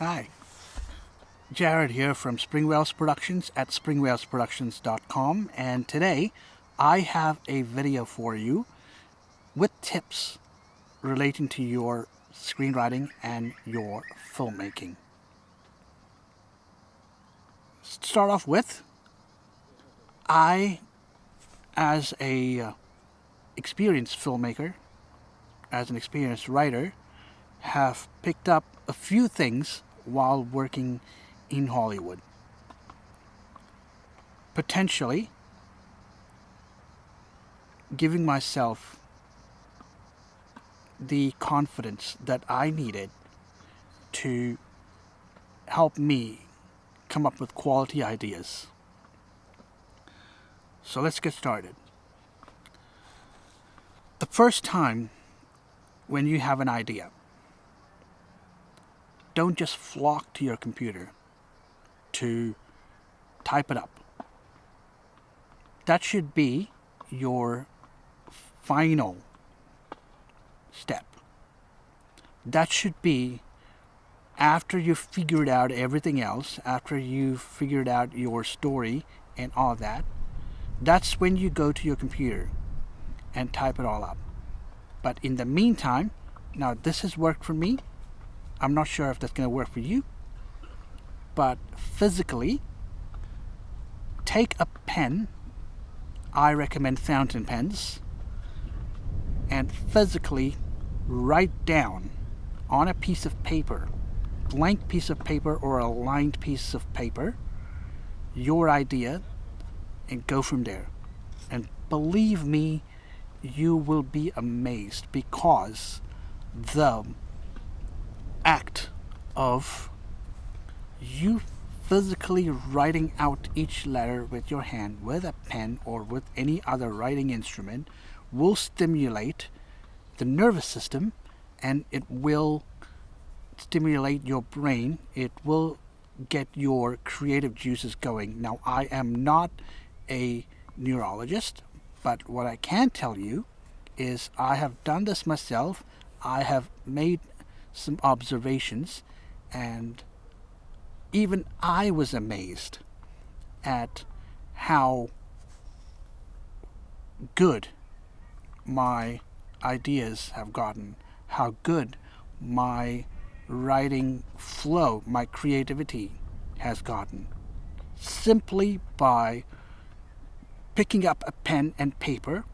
Hi, Jared here from Springwells Productions at springwellsproductions.com, and today I have a video for you with tips relating to your screenwriting and your filmmaking. Start off with, I, as a experienced filmmaker, as an experienced writer, have picked up a few things while working in Hollywood. Potentially giving myself the confidence that I needed to help me come up with quality ideas. So let's get started. The first time when you have an idea, don't just flock to your computer to type it up. That should be your final step. That should be after you've figured out everything else, after you've figured out your story and all of that. That's when you go to your computer and type it all up. But in the meantime, now this has worked for me. I'm not sure if that's going to work for you, but physically, take a pen. I recommend fountain pens, and physically write down on a piece of paper, blank piece of paper or a lined piece of paper, your idea, and go from there. And believe me, you will be amazed, because the act of you physically writing out each letter with your hand, with a pen or with any other writing instrument, will stimulate the nervous system, and it will stimulate your brain. It will get your creative juices going. Now, I am not a neurologist, but what I can tell you is I have done this myself. I have made some observations, and even I was amazed at how good my ideas have gotten, how good my writing flow, my creativity has gotten, simply by picking up a pen and paper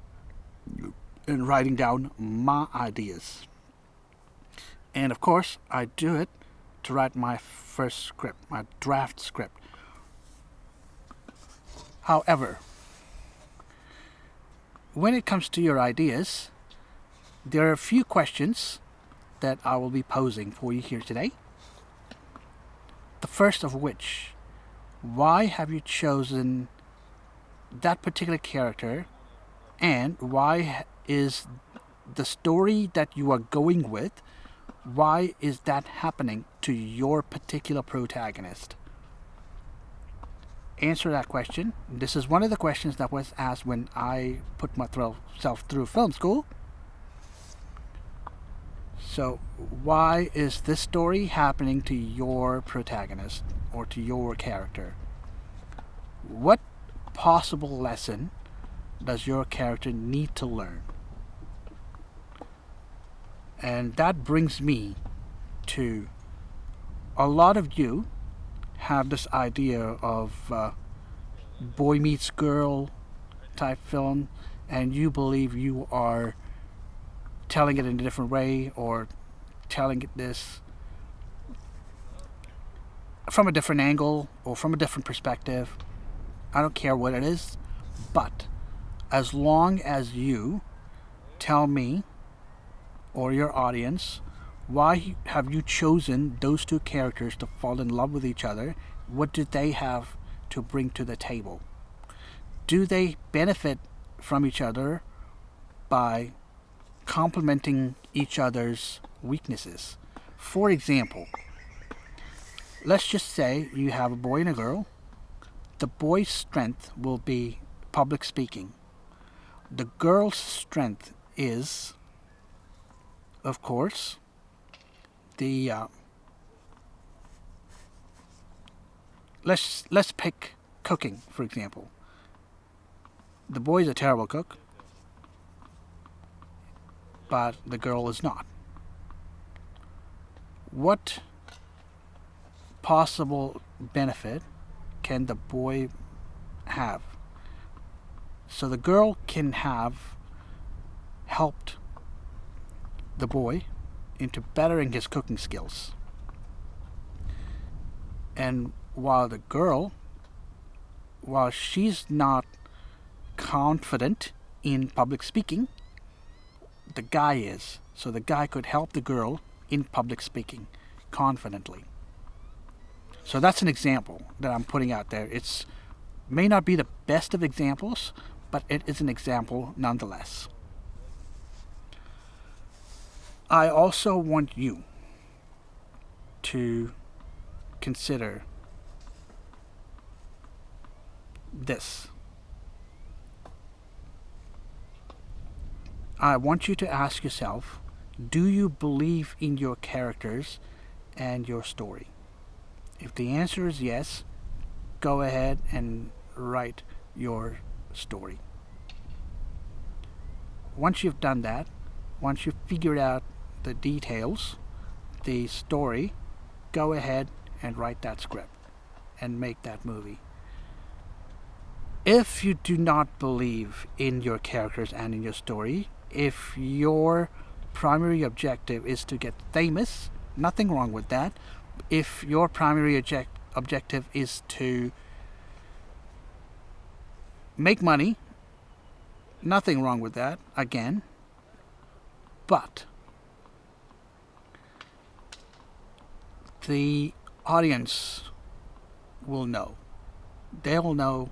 and writing down my ideas. And of course, I do it to write my first script, my draft script. However, when it comes to your ideas, there are a few questions that I will be posing for you here today. The first of which, why have you chosen that particular character, and why is the story that you are going with, why is that happening to your particular protagonist? Answer that question. This is one of the questions that was asked when I put myself through film school. So, why is this story happening to your protagonist or to your character? What possible lesson does your character need to learn? And that brings me to, a lot of you have this idea of boy meets girl type film, and you believe you are telling it in a different way, or telling it this from a different angle or from a different perspective. I don't care what it is, but as long as you tell me or your audience, why have you chosen those two characters to fall in love with each other? What do they have to bring to the table? Do they benefit from each other by complementing each other's weaknesses? For example, let's just say you have a boy and a girl. The boy's strength will be public speaking. The girl's strength is, of course, the let's pick cooking, for example. The boy is a terrible cook, but the girl is not. What possible benefit can the boy have? So the girl can have helped the boy into bettering his cooking skills. And while she's not confident in public speaking, the guy is. So the guy could help the girl in public speaking confidently. So that's an example that I'm putting out there. It may not be the best of examples, but it is an example nonetheless. I also want you to consider this. I want you to ask yourself, do you believe in your characters and your story? If the answer is yes, go ahead and write your story. Once you've done that, once you've figured out the details, the story, go ahead and write that script and make that movie. If you do not believe in your characters and in your story, if your primary objective is to get famous, nothing wrong with that. If your primary objective is to make money, nothing wrong with that, again. But the audience will know. They'll know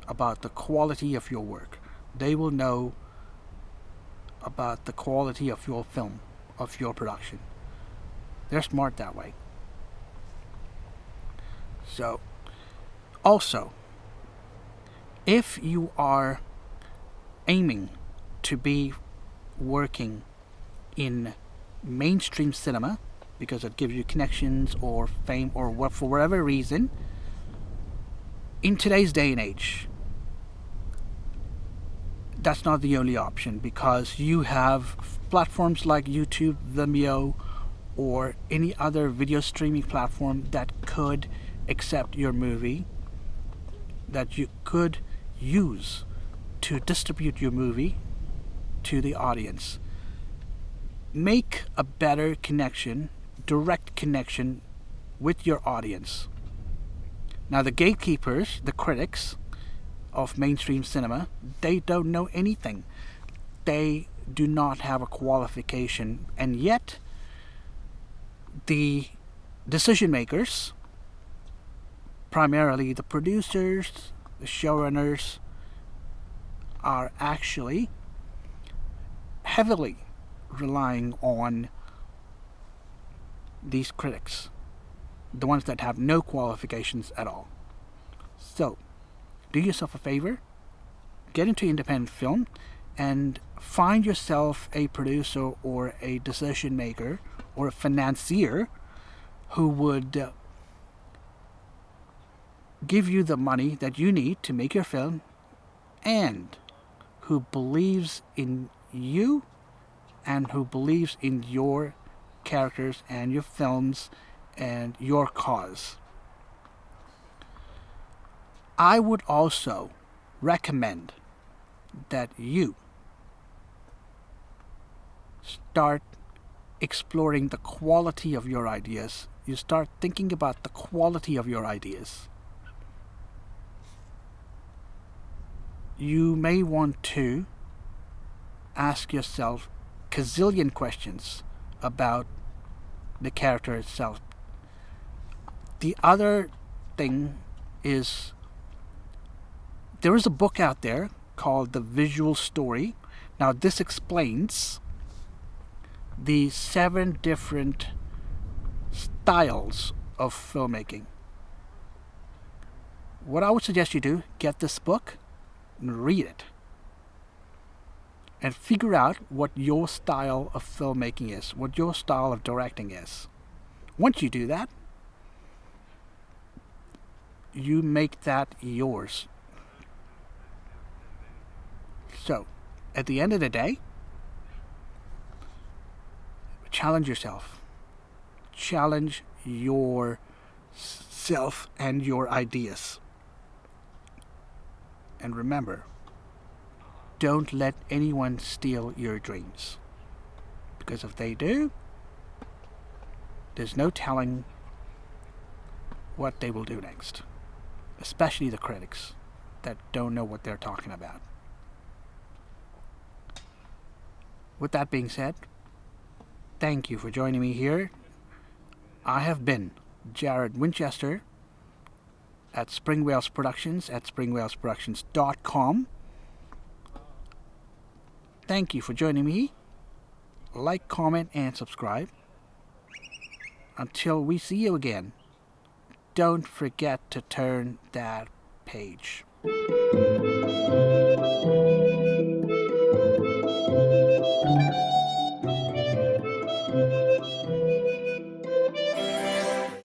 about the quality of your work. They will know about the quality of your film, of your production. They're smart that way. So, also, if you are aiming to be working in mainstream cinema, because it gives you connections or fame or what, for whatever reason, in today's day and age, that's not the only option, because you have platforms like YouTube, Vimeo, or any other video streaming platform that could accept your movie, that you could use to distribute your movie to the audience. Make a better connection, direct connection with your audience. Now, the gatekeepers, the critics of mainstream cinema, they don't know anything. They do not have a qualification, and yet the decision makers, primarily the producers, the showrunners, are actually heavily relying on these critics, the ones that have no qualifications at all. So, do yourself a favor, get into independent film, and find yourself a producer or a decision maker or a financier who would give you the money that you need to make your film, and who believes in you and who believes in your characters and your films and your cause. I would also recommend that you start exploring the quality of your ideas. You start thinking about the quality of your ideas. You may want to ask yourself gazillion questions about the character itself. The other thing is, there is a book out there called The Visual Story. Now, this explains the 7 different styles of filmmaking. What I would suggest you do, get this book and read it, and figure out what your style of filmmaking is, what your style of directing is. Once you do that, you make that yours. So, at the end of the day, challenge yourself. Challenge yourself and your ideas. And remember, don't let anyone steal your dreams. Because if they do, there's no telling what they will do next. Especially the critics that don't know what they're talking about. With that being said, thank you for joining me here. I have been Jared Winchester at Springwales Productions at springwalesproductions.com. Thank you for joining me. Like, comment, and subscribe. Until we see you again, don't forget to turn that page.